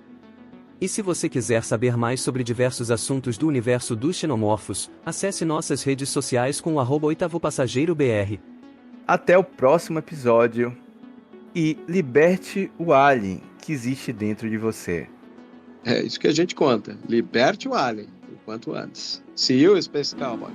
E se você quiser saber mais sobre diversos assuntos do universo dos xenomorfos, acesse nossas redes sociais com o @oitavopassageirobr. Até o próximo episódio e liberte o alien que existe dentro de você. É isso que a gente conta. Liberte o Alien o quanto antes. See you, Space Cowboy.